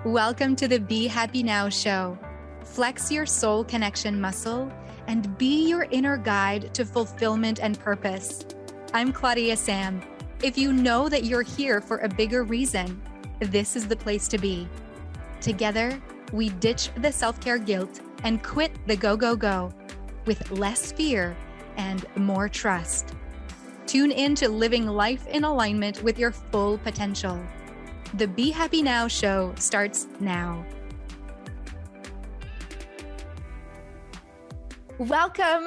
Welcome to the Be Happy Now show. Flex your soul connection muscle and be your inner guide to fulfillment and purpose. I'm Claudia-Sam. If you know that you're here for a bigger reason, this is the place to be. Together, we ditch the self-care guilt and quit the go with less fear and more trust. Tune in to living life in alignment with your full potential. The Be Happy Now show starts now. Welcome.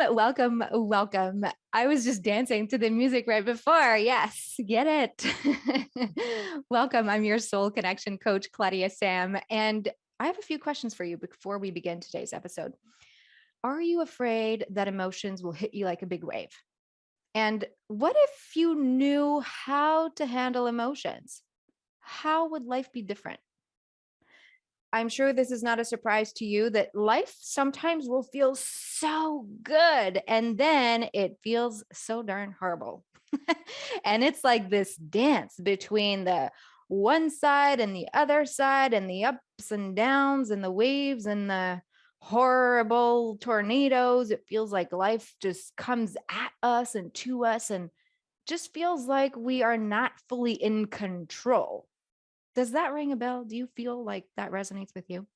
I was just dancing to the music right before. Yes, get it. Welcome. I'm your soul connection coach, Claudia-Sam, and I have a few questions for you before we begin today's episode. Are you afraid that emotions will hit you like a big wave? And what if you knew how to handle emotions? How would life be different? I'm sure this is not a surprise to you that life sometimes will feel so good and then it feels so darn horrible. And it's like this dance between the one side and the other side and the ups and downs and the waves and the horrible tornadoes. It feels like life just comes at us and to us and just feels like we are not fully in control. Does that ring a bell? Do you feel like that resonates with you?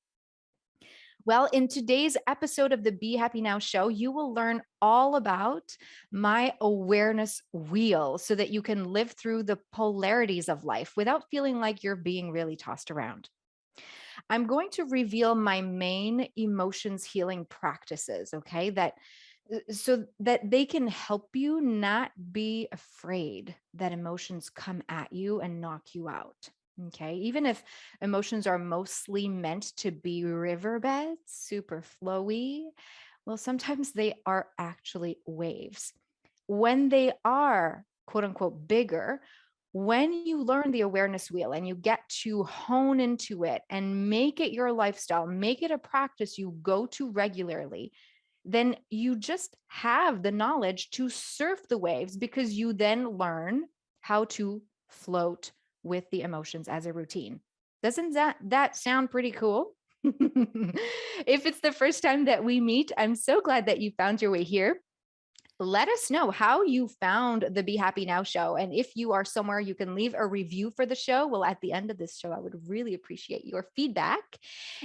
Well, in today's episode of the Be Happy Now show, you will learn all about my awareness wheel so that you can live through the polarities of life without feeling like you're being really tossed around. I'm going to reveal my main emotions healing practices, okay? So that they can help you not be afraid that emotions come at you and knock you out. Okay, even if emotions are mostly meant to be riverbeds, super flowy, well, sometimes they are actually waves. When they are quote unquote bigger, when you learn the awareness wheel and you get to hone into it and make it your lifestyle, make it a practice you go to regularly, then you just have the knowledge to surf the waves because you then learn how to float with the emotions as a routine. Doesn't that sound pretty cool? If it's the first time that we meet, I'm so glad that you found your way here. Let us know how you found the Be Happy Now show. And if you are somewhere you can leave a review for the show, well, at the end of this show, I would really appreciate your feedback.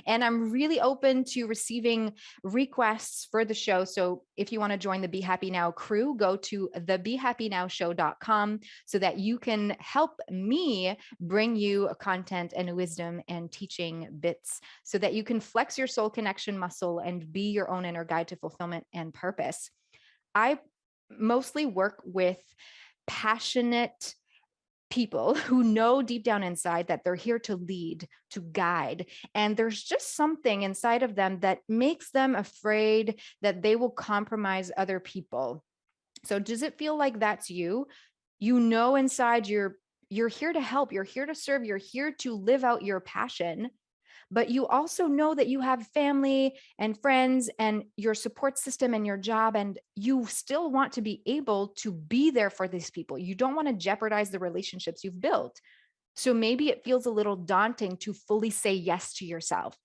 And I'm really open to receiving requests for the show. So if you want to join the Be Happy Now crew, go to thebehappynowshow.com so that you can help me bring you content and wisdom and teaching bits so that you can flex your soul connection muscle and be your own inner guide to fulfillment and purpose. I mostly work with passionate people who know deep down inside that they're here to lead, to guide. And there's just something inside of them that makes them afraid that they will compromise other people. So does it feel like that's you? You know, inside you're here to help, you're here to serve, you're here to live out your passion. But you also know that you have family and friends and your support system and your job, and you still want to be able to be there for these people. You don't want to jeopardize the relationships you've built. So maybe it feels a little daunting to fully say yes to yourself.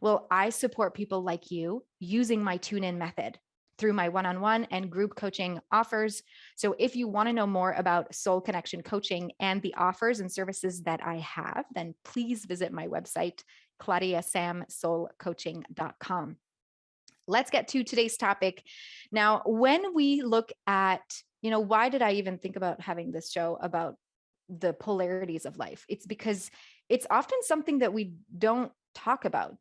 Well, I support people like you using my tune-in method through my one-on-one and group coaching offers. So if you want to know more about soul connection coaching and the offers and services that I have, then please visit my website, claudiasamsoulcoaching.com. Let's get to today's topic. Now, when we look at, why did I even think about having this show about the polarities of life? It's because it's often something that we don't talk about.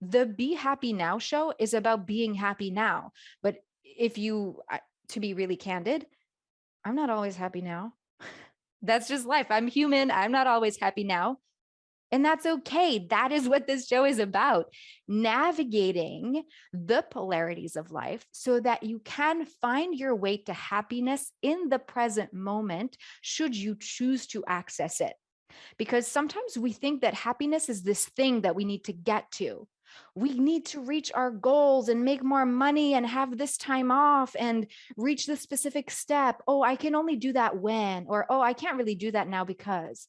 The Be Happy Now show is about being happy now. But to be really candid, I'm not always happy now. That's just life. I'm human. I'm not always happy now. And that's okay. That is what this show is about. Navigating the polarities of life so that you can find your way to happiness in the present moment, should you choose to access it. Because sometimes we think that happiness is this thing that we need to get to. We need to reach our goals and make more money and have this time off and reach this specific step. Oh, I can only do that when, or, oh, I can't really do that now because.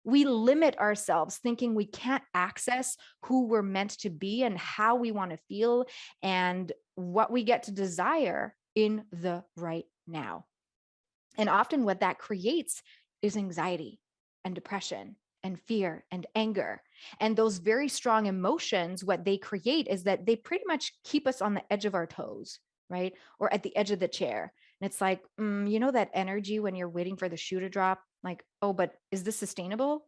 We limit ourselves thinking we can't access who we're meant to be and how we want to feel and what we get to desire in the right now. And often what that creates is anxiety and depression and fear and anger. And those very strong emotions, what they create is that they pretty much keep us on the edge of our toes, right? Or at the edge of the chair. And it's like, you know, that energy when you're waiting for the shoe to drop, like, oh, but is this sustainable?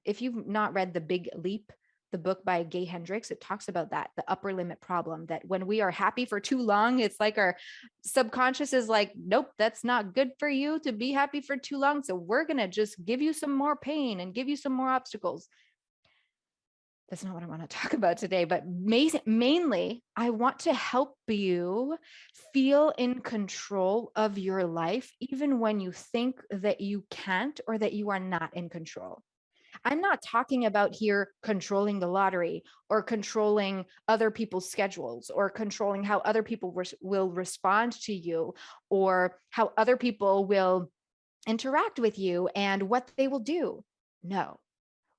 If you've not read The Big Leap, the book by Gay Hendricks, it talks about that, the upper limit problem, that when we are happy for too long, it's like our subconscious is like, nope, that's not good for you to be happy for too long. So we're going to just give you some more pain and give you some more obstacles. That's not what I want to talk about today, but mainly I want to help you feel in control of your life, even when you think that you can't or that you are not in control. I'm not talking about here controlling the lottery or controlling other people's schedules or controlling how other people will respond to you or how other people will interact with you and what they will do. No.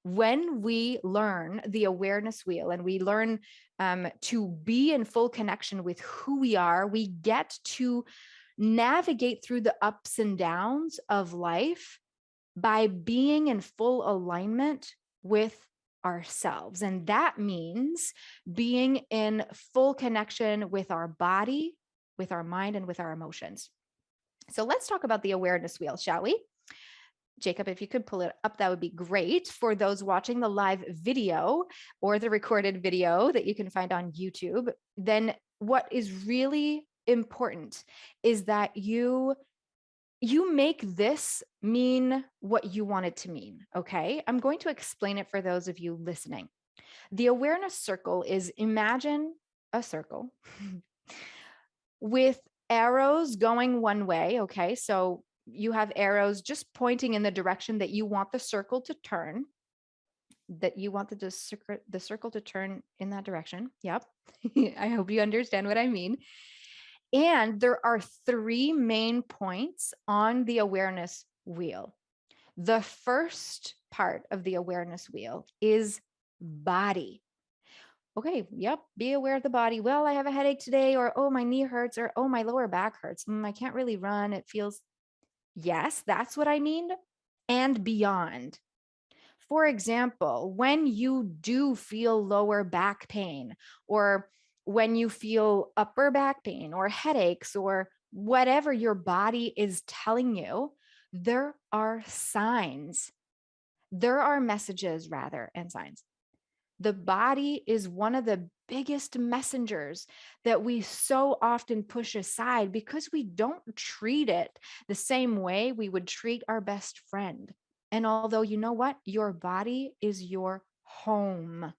When we learn the awareness wheel and we learn to be in full connection with who we are, we get to navigate through the ups and downs of life by being in full alignment with ourselves. And that means being in full connection with our body, with our mind, and with our emotions. So let's talk about the awareness wheel, shall we? Jacob, if you could pull it up, that would be great for those watching the live video or the recorded video that you can find on YouTube. Then what is really important is that you make this mean what you want it to mean, okay? I'm going to explain it for those of you listening. The awareness circle is, imagine a circle with arrows going one way, okay? So you have arrows just pointing in the direction that you want the circle to turn, that you want the circle to turn in that direction. Yep. I hope you understand what I mean. And there are three main points on the awareness wheel. The first part of the awareness wheel is body. Okay, yep, be aware of the body. Well, I have a headache today, or oh, my knee hurts, or oh, my lower back hurts. I can't really run. It feels, yes, that's what I mean, and beyond. For example, when you do feel lower back pain, or when you feel upper back pain or headaches or whatever your body is telling you, there are signs. There are messages, rather, and signs. The body is one of the biggest messengers that we so often push aside because we don't treat it the same way we would treat our best friend. And although, you know what? Your body is your home.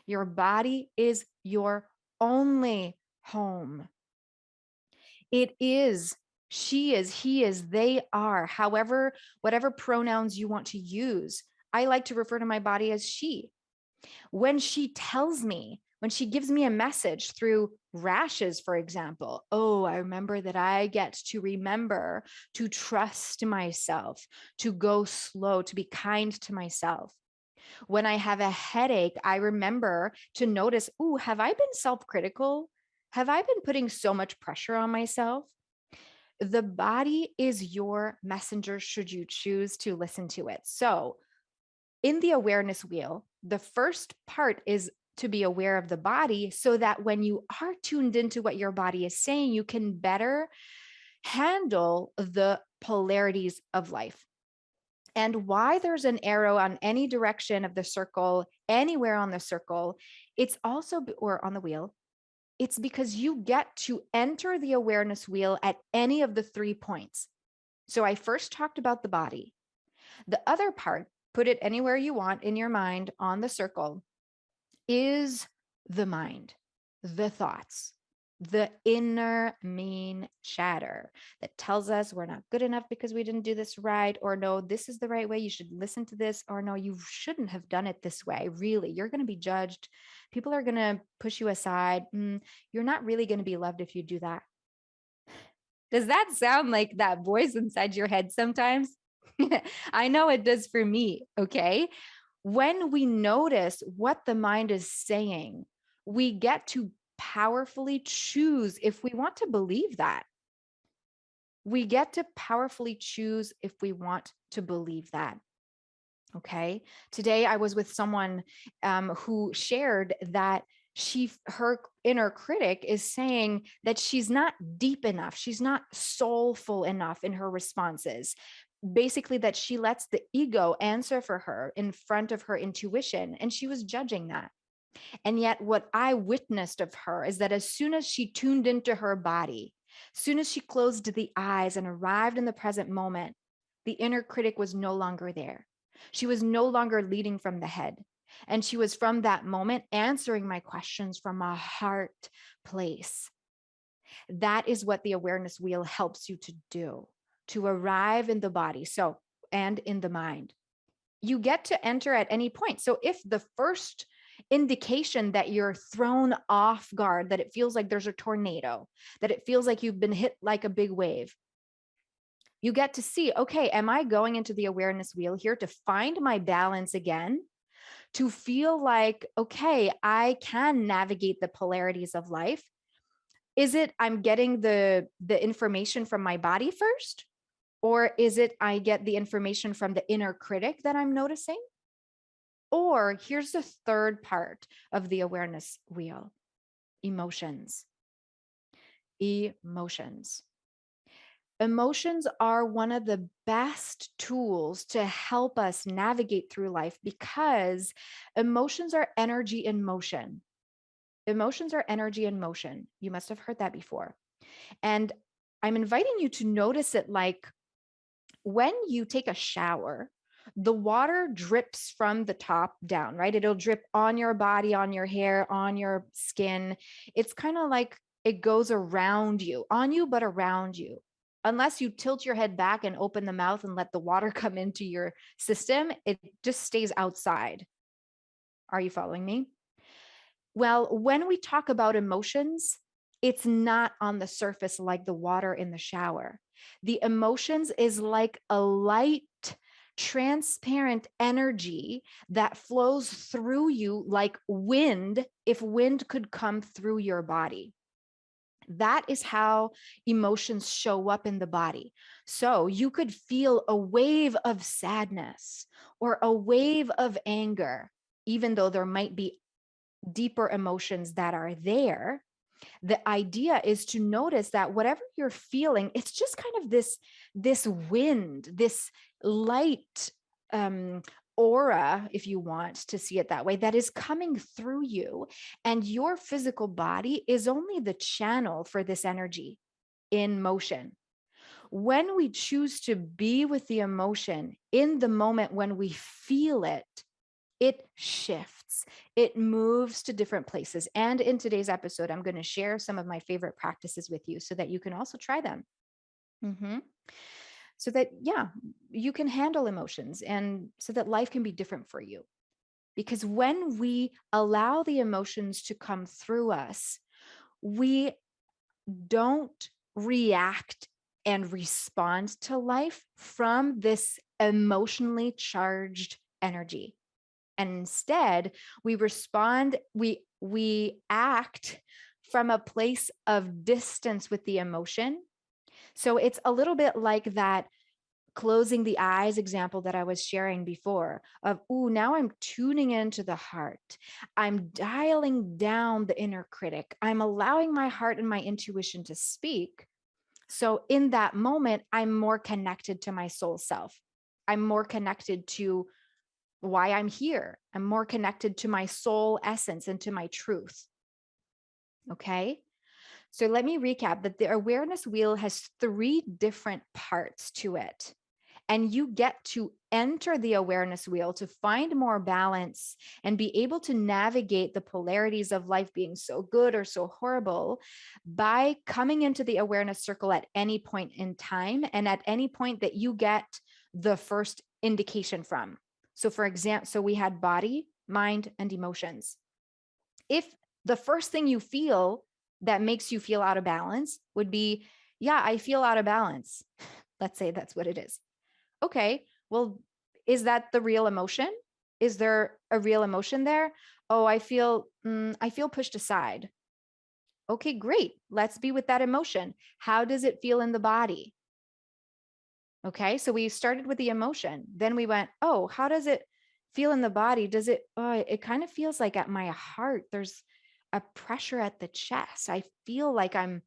Your body is your only home. It is, she is, he is, they are, however, whatever pronouns you want to use. I like to refer to my body as she. When she tells me, when she gives me a message through rashes, for example, oh, I remember that I get to remember to trust myself, to go slow, to be kind to myself. When I have a headache, I remember to notice, oh, have I been self-critical? Have I been putting so much pressure on myself? The body is your messenger should you choose to listen to it. So in the awareness wheel, the first part is to be aware of the body so that when you are tuned into what your body is saying, you can better handle the polarities of life. And why there's an arrow on any direction of the circle, anywhere on the circle, it's also, or on the wheel, it's because you get to enter the awareness wheel at any of the 3 points. So I first talked about the body. The other part, put it anywhere you want in your mind on the circle, is the mind, the thoughts, the inner mean chatter that tells us we're not good enough because we didn't do this right, or no, this is the right way, you should listen to this, or no, you shouldn't have done it this way. Really, you're going to be judged. People are going to push you aside. You're not really going to be loved if you do that. Does that sound like that voice inside your head sometimes? I know it does for me. Okay. When we notice what the mind is saying, we get to powerfully choose if we want to believe that. We get to powerfully choose if we want to believe that. Okay. Today I was with someone who shared that her inner critic is saying that she's not deep enough. She's not soulful enough in her responses. Basically, that she lets the ego answer for her in front of her intuition. And she was judging that. And yet, what I witnessed of her is that as soon as she tuned into her body, as soon as she closed the eyes and arrived in the present moment, the inner critic was no longer there. She was no longer leading from the head. And she was from that moment answering my questions from a heart place. That is what the awareness wheel helps you to do, to arrive in the body. So, and in the mind. You get to enter at any point. So if the first indication that you're thrown off guard, that it feels like there's a tornado, that it feels like you've been hit like a big wave, you get to see, okay, am I going into the awareness wheel here to find my balance again? To feel like, okay, I can navigate the polarities of life. Is it I'm getting the information from my body first? Or is it I get the information from the inner critic that I'm noticing? Or here's the third part of the awareness wheel: emotions. Emotions. Emotions are one of the best tools to help us navigate through life because emotions are energy in motion. Emotions are energy in motion. You must have heard that before. And I'm inviting you to notice it like when you take a shower, the water drips from the top down, right? It'll drip on your body, on your hair, on your skin. It's kind of like it goes around you, on you, but around you. Unless you tilt your head back and open the mouth and let the water come into your system, it just stays outside. Are you following me? Well, when we talk about emotions, it's not on the surface like the water in the shower. The emotions is like a light, transparent energy that flows through you like wind, if wind could come through your body. That is how emotions show up in the body. So you could feel a wave of sadness or a wave of anger, even though there might be deeper emotions that are there. The idea is to notice that whatever you're feeling, it's just kind of this wind, this light aura, if you want to see it that way, that is coming through you. And your physical body is only the channel for this energy in motion. When we choose to be with the emotion in the moment when we feel it, it shifts, it moves to different places. And in today's episode, I'm going to share some of my favorite practices with you so that you can also try them. So that, yeah, you can handle emotions and so that life can be different for you. Because when we allow the emotions to come through us, we don't react and respond to life from this emotionally charged energy. And instead, we respond, we act from a place of distance with the emotion. So it's a little bit like that closing the eyes example that I was sharing before of, ooh, now I'm tuning into the heart. I'm dialing down the inner critic. I'm allowing my heart and my intuition to speak. So in that moment, I'm more connected to my soul self. I'm more connected to why I'm here. I'm more connected to my soul essence and to my truth. Okay. So let me recap that the awareness wheel has 3 different parts to it. And you get to enter the awareness wheel to find more balance and be able to navigate the polarities of life being so good or so horrible by coming into the awareness circle at any point in time and at any point that you get the first indication from. So for example, so we had body, mind, and emotions. If the first thing you feel that makes you feel out of balance would be, yeah, I feel out of balance. Let's say that's what it is. Okay, Well, is that the real emotion? Is there a real emotion there? Oh, I feel pushed aside. Okay, great. Let's be with that emotion. How does it feel in the body? Okay, so we started with the emotion. Then we went, oh, how does it feel in the body? It kind of feels like at my heart, there's a pressure at the chest. I feel like I'm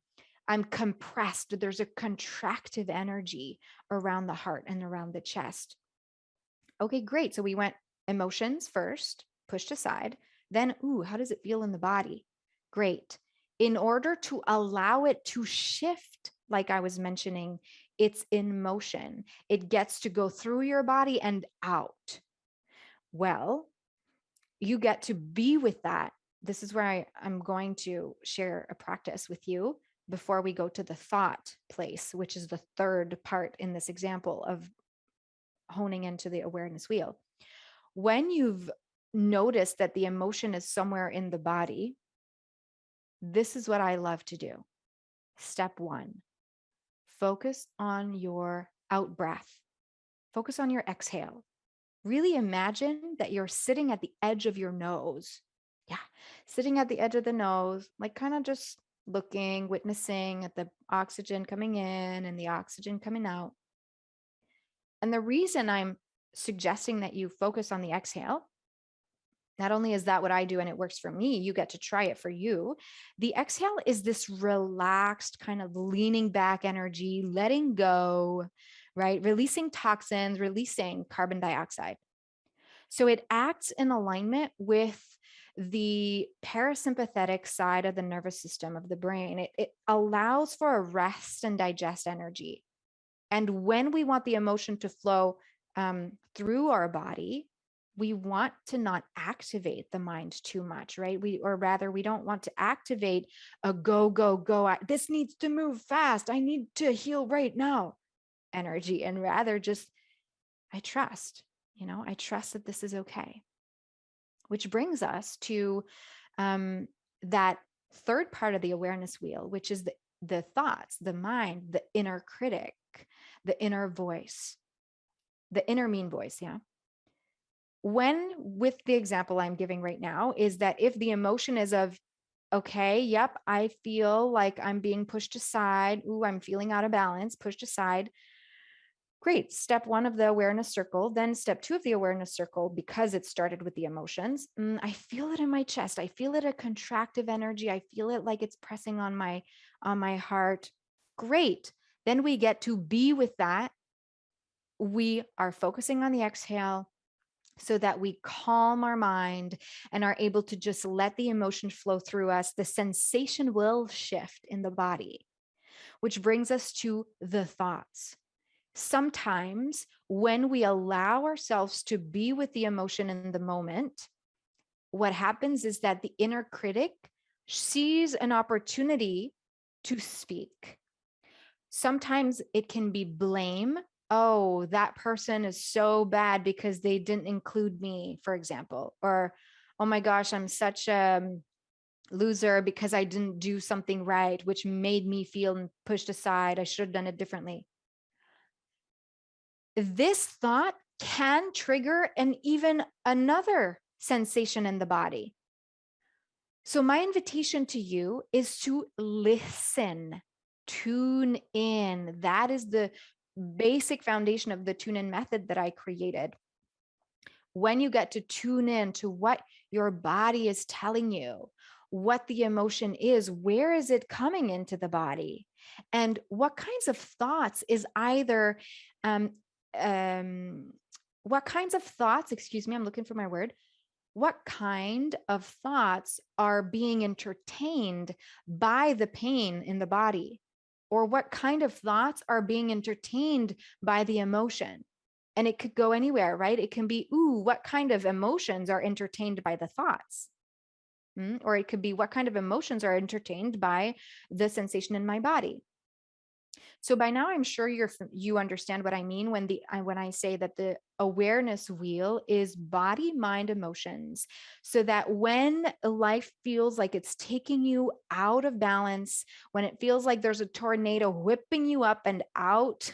compressed. There's a contractive energy around the heart and around the chest. Okay, great. So we went emotions first, pushed aside. Then, ooh, how does it feel in the body? Great. In order to allow it to shift, like I was mentioning, it's in motion. It gets to go through your body and out. Well, you get to be with that. This is where I'm going to share a practice with you before we go to the thought place, which is the third part in this example of honing into the awareness wheel. When you've noticed that the emotion is somewhere in the body, this is what I love to do. Step one, focus on your out breath. Focus on your exhale. Really imagine that you're sitting at the edge of your nose. Yeah, sitting at the edge of the nose, like kind of just looking, witnessing at the oxygen coming in and the oxygen coming out. And the reason I'm suggesting that you focus on the exhale, not only is that what I do and it works for me, you get to try it for you. The exhale is this relaxed kind of leaning back energy, letting go, right? Releasing toxins, releasing carbon dioxide. So it acts in alignment with the parasympathetic side of the nervous system of the brain. It allows for a rest and digest energy. And when we want the emotion to flow through our body, we want to not activate the mind too much, right? Or rather, we don't want to activate a go, go, go. This needs to move fast. I need to heal right now energy. And rather just, I trust, I trust that this is okay. Which brings us to that third part of the awareness wheel, which is the thoughts, the mind, the inner critic, the inner voice, the inner mean voice. Yeah. When, with the example I'm giving right now, is that if the emotion is of, okay, yep, I feel like I'm being pushed aside. Ooh, I'm feeling out of balance, pushed aside. Great. Step one of the awareness circle. Then step two of the awareness circle, because it started with the emotions. I feel it in my chest. I feel it a contractive energy. I feel it like it's pressing on my heart. Great. Then we get to be with that. We are focusing on the exhale so that we calm our mind and are able to just let the emotion flow through us. The sensation will shift in the body, which brings us to the thoughts. Sometimes when we allow ourselves to be with the emotion in the moment, what happens is that the inner critic sees an opportunity to speak. Sometimes it can be blame. Oh, that person is so bad because they didn't include me, for example. Or, oh my gosh, I'm such a loser because I didn't do something right, which made me feel pushed aside. I should have done it differently. This thought can trigger even another sensation in the body. So my invitation to you is to listen, tune in. That is the basic foundation of the tune in method that I created. When you get to tune in to what your body is telling you, what the emotion is, where is it coming into the body, and what kinds of thoughts is either what kinds of thoughts, excuse me, I'm looking for my word. What kind of thoughts are being entertained by the pain in the body? Or what kind of thoughts are being entertained by the emotion? And it could go anywhere, right? It can be, ooh, what kind of emotions are entertained by the thoughts? Or it could be, what kind of emotions are entertained by the sensation in my body? So by now, I'm sure you understand what I mean when I say that the awareness wheel is body, mind, emotions, so that when life feels like it's taking you out of balance, when it feels like there's a tornado whipping you up and out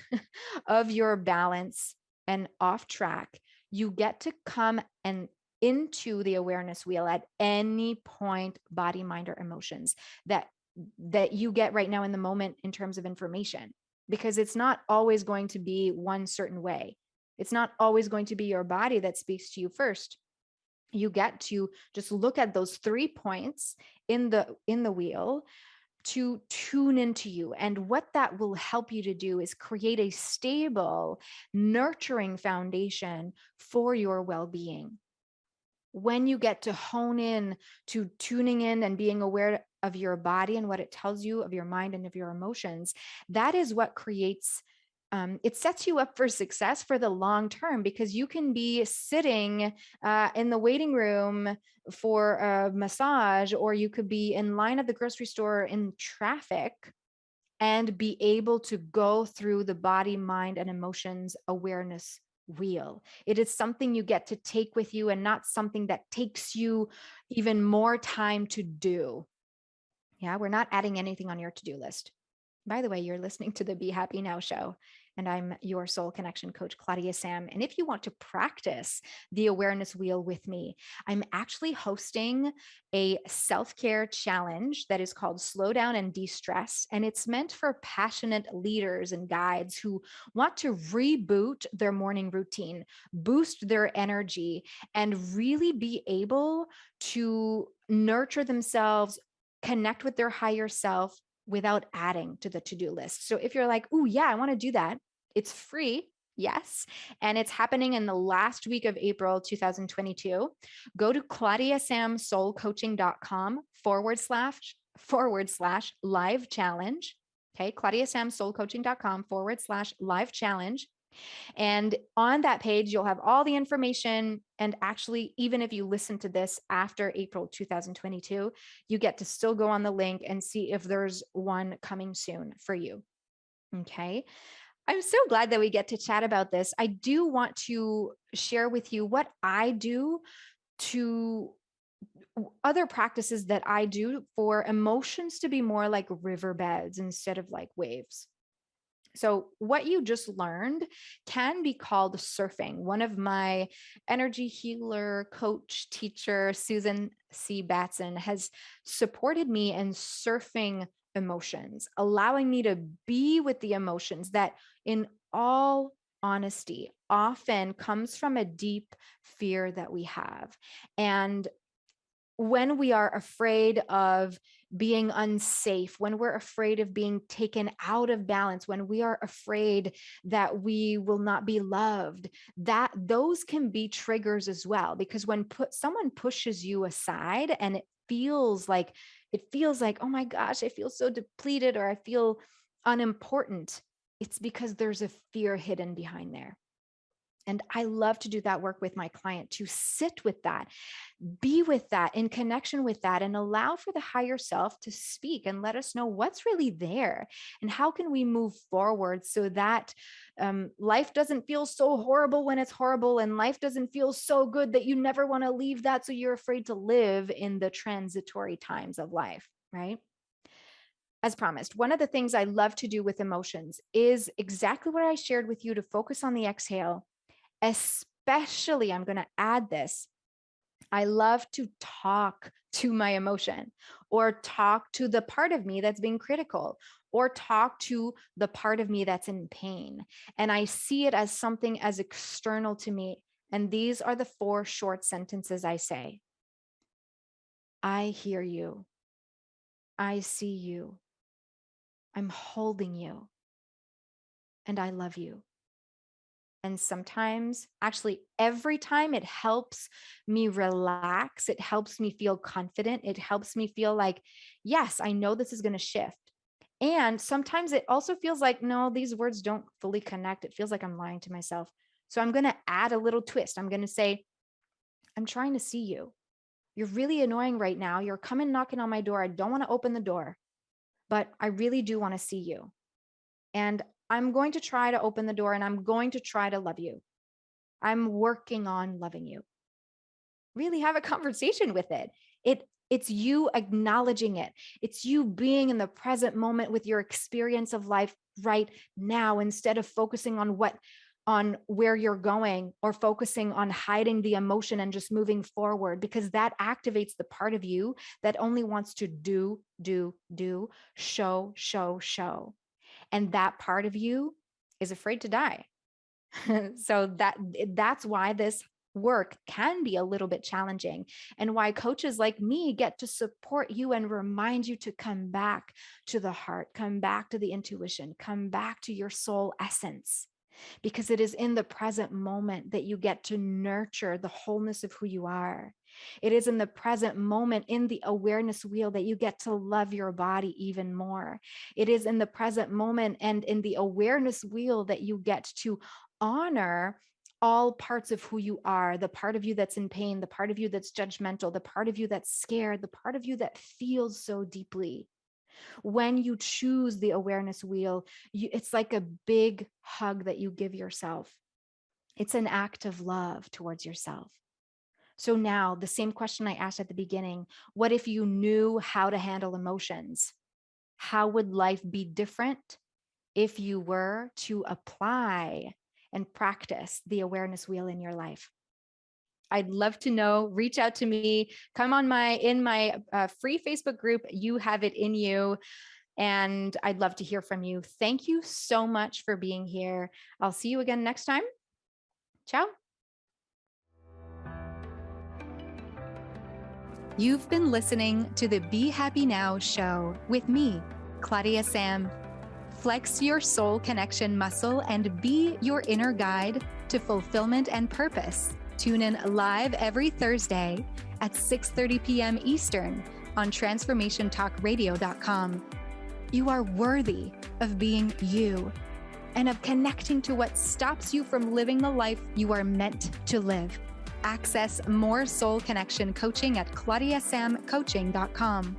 of your balance, and off track, you get to come and into the awareness wheel at any point, body, mind, or emotions that you get right now in the moment in terms of information, because it's not always going to be one certain way. It's not always going to be your body that speaks to you first. You get to just look at those 3 points in the wheel to tune into you. And what that will help you to do is create a stable, nurturing foundation for your well-being. When you get to hone in to tuning in and being aware of your body and what it tells you, of your mind and of your emotions, that is what creates it sets you up for success for the long term, because you can be sitting in the waiting room for a massage, or you could be in line at the grocery store in traffic and be able to go through the body, mind, and emotions awareness wheel. It is something you get to take with you and not something that takes you even more time to do. Yeah, we're not adding anything on your to-do list. By the way, you're listening to the Be Happy Now show, and I'm your soul connection coach, Claudia-Sam. And if you want to practice the awareness wheel with me, I'm actually hosting a self-care challenge that is called Slow Down and De-Stress. And it's meant for passionate leaders and guides who want to reboot their morning routine, boost their energy, and really be able to nurture themselves, connect with their higher self, without adding to the to-do list. So if you're like, oh yeah, I want to do that, it's free. Yes. And it's happening in the last week of April 2022. Go to claudiasamsoulcoaching.com// live challenge. Okay. claudiasamsoulcoaching.com/live challenge. And on that page, you'll have all the information. And actually, even if you listen to this after April 2022, you get to still go on the link and see if there's one coming soon for you. Okay. I'm so glad that we get to chat about this. I do want to share with you what I do to other practices that I do for emotions to be more like riverbeds instead of like waves. So, what you just learned can be called surfing. One of my energy healer, coach, teacher, Susan C. Batson, has supported me in surfing emotions, allowing me to be with the emotions that, in all honesty, often comes from a deep fear that we have. And when we are afraid of being unsafe, when we're afraid of being taken out of balance, when we are afraid that we will not be loved, that those can be triggers as well. Because when someone pushes you aside and it feels like, oh my gosh, I feel so depleted, or I feel unimportant, it's because there's a fear hidden behind there. And I love to do that work with my client, to sit with that, be with that, in connection with that, and allow for the higher self to speak and let us know what's really there and how can we move forward so that life doesn't feel so horrible when it's horrible, and life doesn't feel so good that you never want to leave that, so you're afraid to live in the transitory times of life, right? As promised, one of the things I love to do with emotions is exactly what I shared with you, to focus on the exhale. Especially, I'm going to add this, I love to talk to my emotion, or talk to the part of me that's being critical, or talk to the part of me that's in pain. And I see it as something as external to me. And these are the 4 short sentences I say. I hear you. I see you. I'm holding you. And I love you. And sometimes, actually, every time, it helps me relax. It helps me feel confident. It helps me feel like, yes, I know this is going to shift. And sometimes it also feels like, no, these words don't fully connect. It feels like I'm lying to myself. So I'm going to add a little twist. I'm going to say, I'm trying to see you. You're really annoying right now. You're coming knocking on my door. I don't want to open the door, but I really do want to see you. And I'm going to try to open the door, and I'm going to try to love you. I'm working on loving you. Really have a conversation with it. It's you acknowledging it. It's you being in the present moment with your experience of life right now, instead of focusing on on where you're going or focusing on hiding the emotion and just moving forward, because that activates the part of you that only wants to do, show. And that part of you is afraid to die. So that's why this work can be a little bit challenging, and why coaches like me get to support you and remind you to come back to the heart, come back to the intuition, come back to your soul essence, because it is in the present moment that you get to nurture the wholeness of who you are. It is in the present moment, in the awareness wheel, that you get to love your body even more. It is in the present moment and in the awareness wheel that you get to honor all parts of who you are, the part of you that's in pain, the part of you that's judgmental, the part of you that's scared, the part of you that feels so deeply. When you choose the awareness wheel, it's like a big hug that you give yourself. It's an act of love towards yourself. So now, the same question I asked at the beginning, what if you knew how to handle emotions? How would life be different if you were to apply and practice the awareness wheel in your life? I'd love to know. Reach out to me. Come on in my free Facebook group. You have it in you. And I'd love to hear from you. Thank you so much for being here. I'll see you again next time. Ciao. You've been listening to the Be Happy Now show with me, Claudia-Sam. Flex your soul connection muscle and be your inner guide to fulfillment and purpose. Tune in live every Thursday at 6:30 p.m. Eastern on transformationtalkradio.com. You are worthy of being you and of connecting to what stops you from living the life you are meant to live. Access more soul connection coaching at claudiasamcoaching.com.